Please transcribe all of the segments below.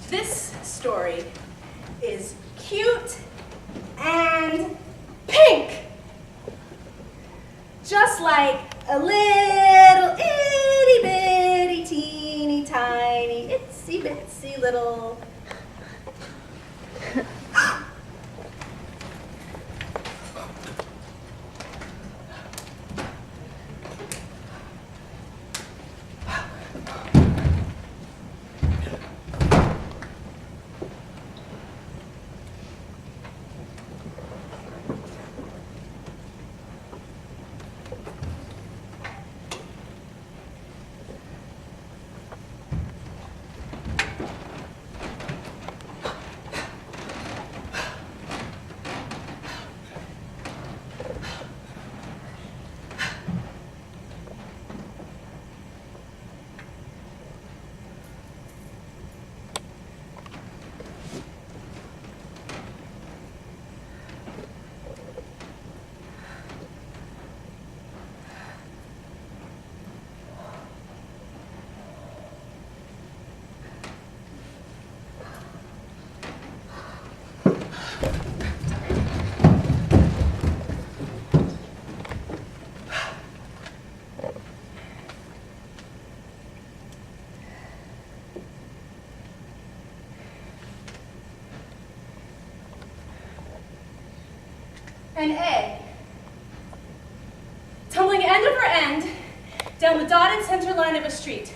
This story is cute and pink. Just like a little itty bitty teeny tiny itsy bitsy little. An A, tumbling end over end down the dotted center line of a street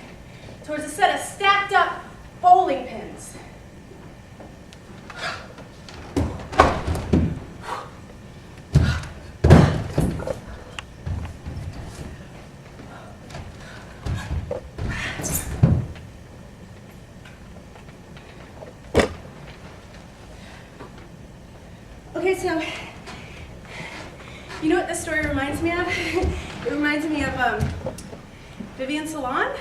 towards a set of stacked up bowling pins. Okay, so you know what this story reminds me of? It reminds me of Vivian Salon.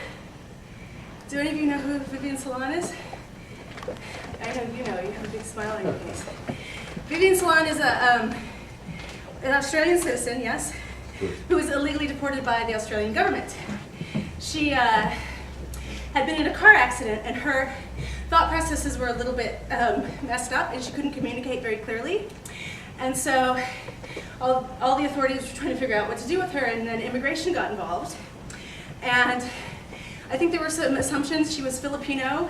Do any of you know who Vivian Salon is? I know you know, you have a big smile on your face. Vivian Salon is an Australian citizen, yes, who was illegally deported by the Australian government. She had been in a car accident and her thought processes were a little bit messed up and she couldn't communicate very clearly. And so all the authorities were trying to figure out what to do with her, and then immigration got involved. And I think there were some assumptions. She was Filipina,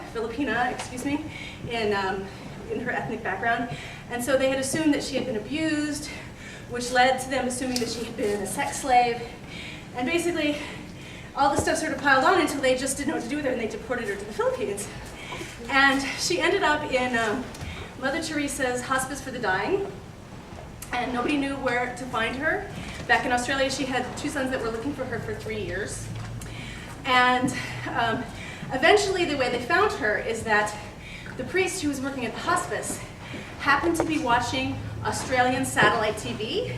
in her ethnic background. And so they had assumed that she had been abused, which led to them assuming that she had been a sex slave. And basically, all this stuff sort of piled on until they just didn't know what to do with her, and they deported her to the Philippines. And she ended up in Mother Teresa's hospice for the dying. And nobody knew where to find her. Back in Australia, she had 2 sons that were looking for her for 3 years. And eventually, the way they found her is that the priest who was working at the hospice happened to be watching Australian satellite TV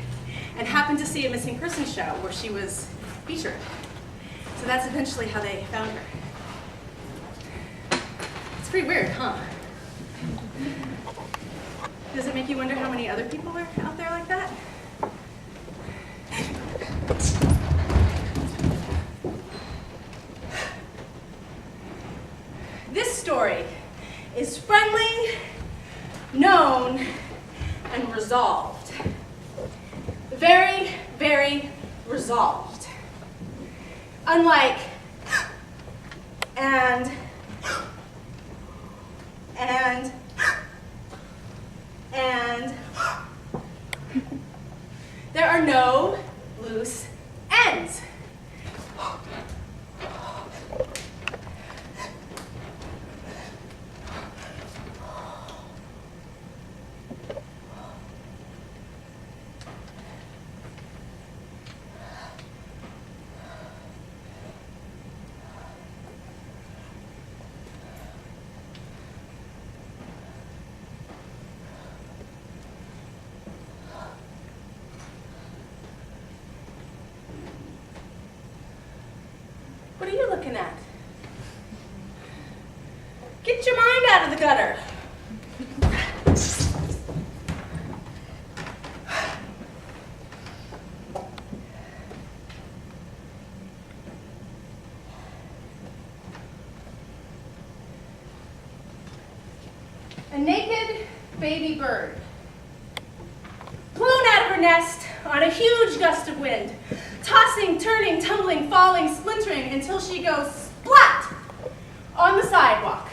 and happened to see a missing person show where she was featured. So that's eventually how they found her. It's pretty weird, huh? Does it make you wonder how many other people are out there like that? This story is friendly, known, and resolved. Very, very resolved. Unlike and there are no loose ends. What are you looking at? Get your mind out of the gutter. a naked baby bird, blown out of her nest on a huge gust of wind, tossing, turning, tumbling, falling, splintering until she goes splat on the sidewalk.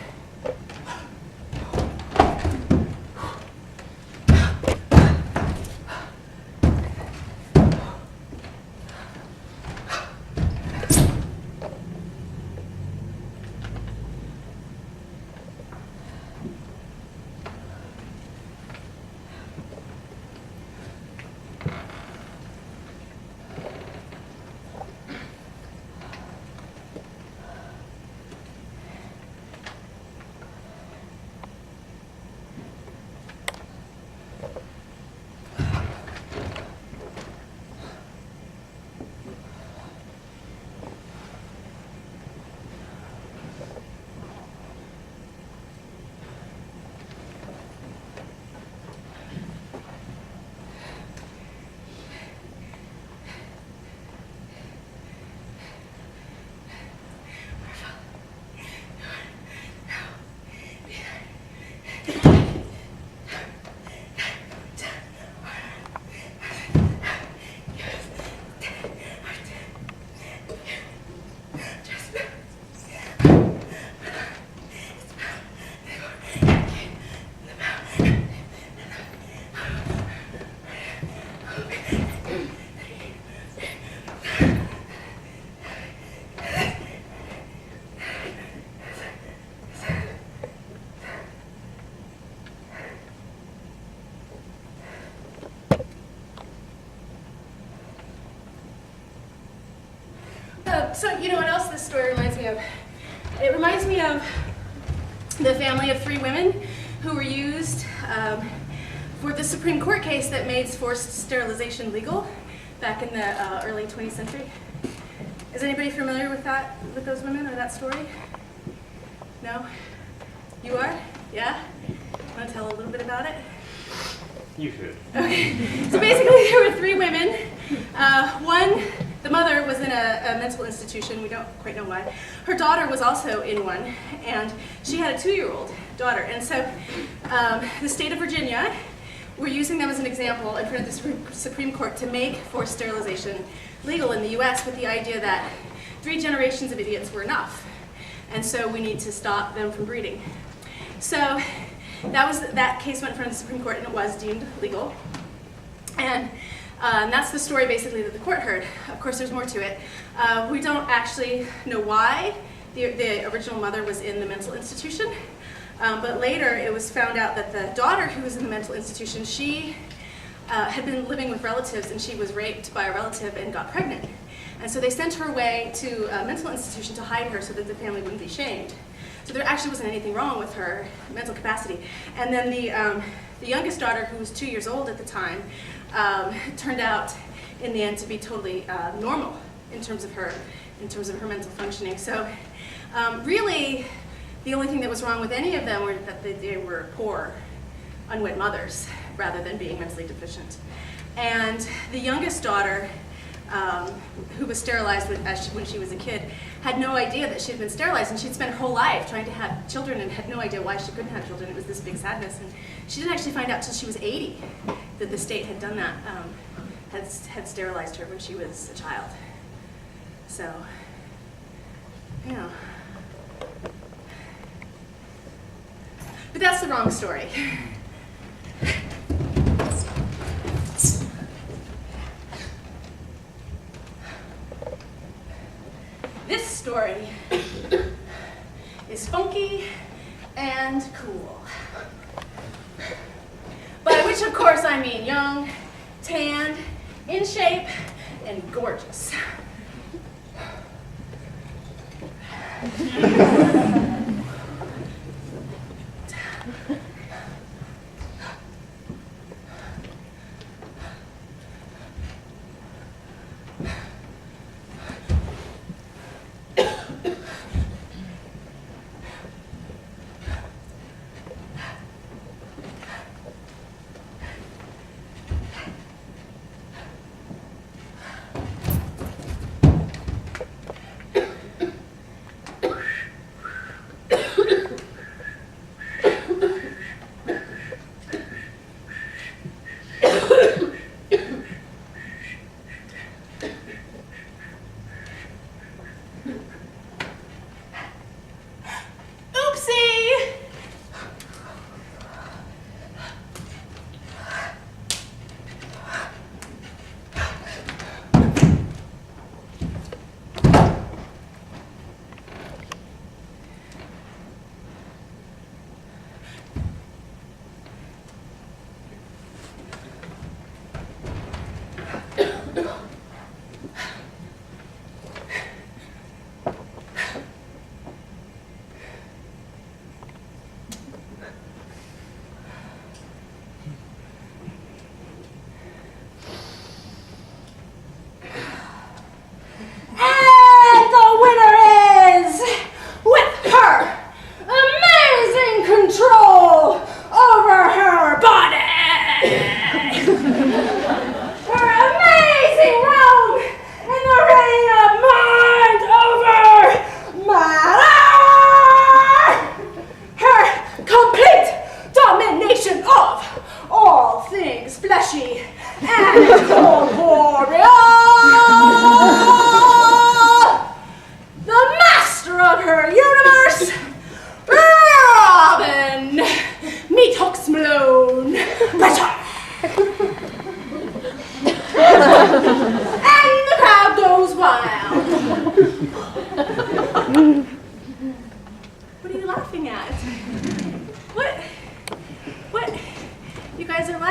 So you know what else this story reminds me of? It reminds me of the family of 3 women who were used for the Supreme Court case that made forced sterilization legal back in the early 20th century. Is anybody familiar with that, with those women or that story? No? You are? Yeah? Want to tell a little bit about it? You should. Okay. So basically there were 3 women. One, the mother was in a mental institution, we don't quite know why. Her daughter was also in one, and she had a 2-year-old daughter. And so the state of Virginia were using them as an example in front of the Supreme Court to make forced sterilization legal in the US with the idea that 3 generations of idiots were enough. And so we need to stop them from breeding. So that case went in front of the Supreme Court and it was deemed legal. And that's the story basically that the court heard. Of course, there's more to it. We don't actually know why the original mother was in the mental institution, but later it was found out that the daughter who was in the mental institution, she had been living with relatives and she was raped by a relative and got pregnant. And so they sent her away to a mental institution to hide her so that the family wouldn't be shamed. So there actually wasn't anything wrong with her mental capacity. And then the youngest daughter, who was 2 years old at the time, turned out in the end to be totally normal in terms of her mental functioning. So really, the only thing that was wrong with any of them were that they were poor, unwed mothers, rather than being mentally deficient. And the youngest daughter, who was sterilized when she was a kid, had no idea that she had been sterilized, and she'd spent her whole life trying to have children and had no idea why she couldn't have children. It was this big sadness, and she didn't actually find out till she was 80 that the state had done that, had sterilized her when she was a child. So, you know. But that's the wrong story. This story is funky and cool. By which, of course, I mean young, tanned, in shape, and gorgeous.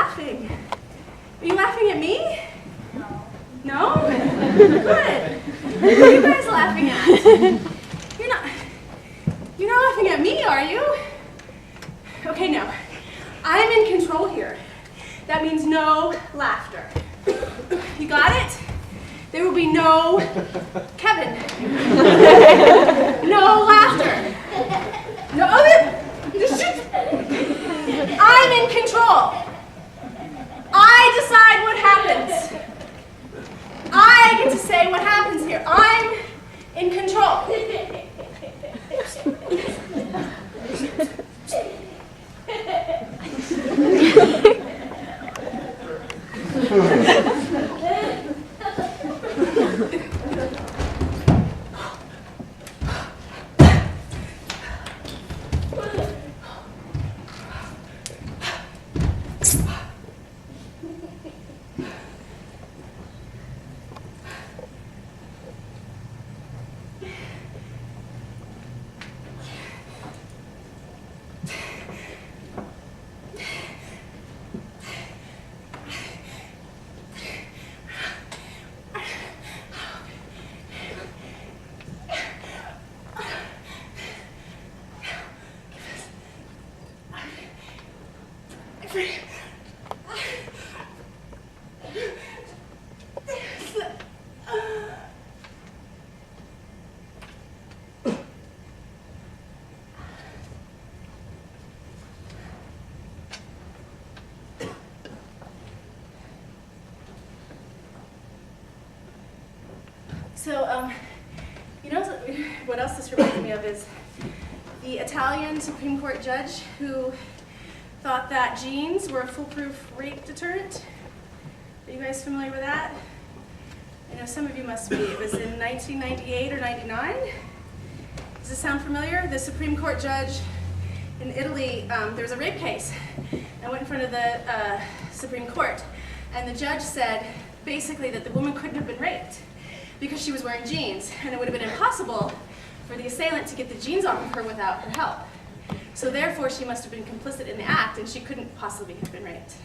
laughing? Are you laughing at me? No? Good. What are you guys laughing at? You're not laughing at me, are you? Okay, now, I'm in control here. That means no laughter. You got it? There will be no Kevin. No laughter. No, I'm in control. I decide what happens. I get to say what happens here. I'm in control. So, you know what else this reminds me of is the Italian Supreme Court judge who thought that jeans were a foolproof rape deterrent. Are you guys familiar with that? I know some of you must be. It was in 1998 or 99. Does this sound familiar? The Supreme Court judge in Italy, there was a rape case. I went in front of the Supreme Court, and the judge said basically that the woman couldn't have been raped because she was wearing jeans, and it would have been impossible for the assailant to get the jeans off of her without her help. So therefore, she must have been complicit in the act, and she couldn't possibly have been raped.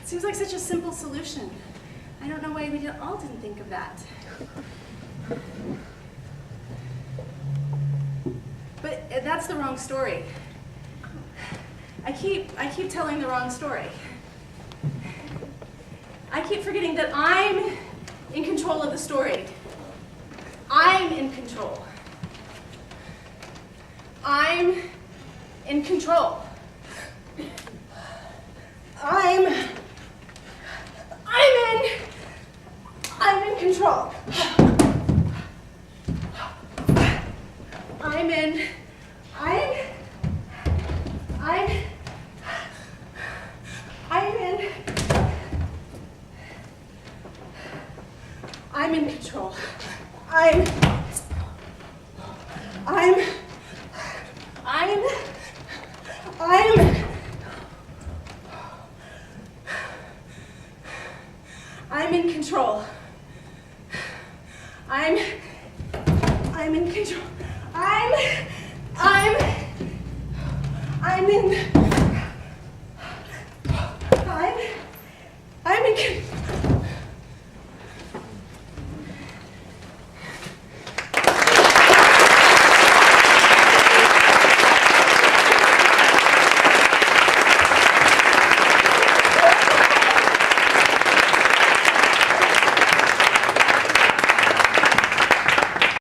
It seems like such a simple solution. I don't know why we all didn't think of that. But that's the wrong story. I keep telling the wrong story. I keep forgetting that I'm in control of the story. I'm in control. I'm in control. I'm in control. I'm in control. I'm in control. I'm in control. I'm in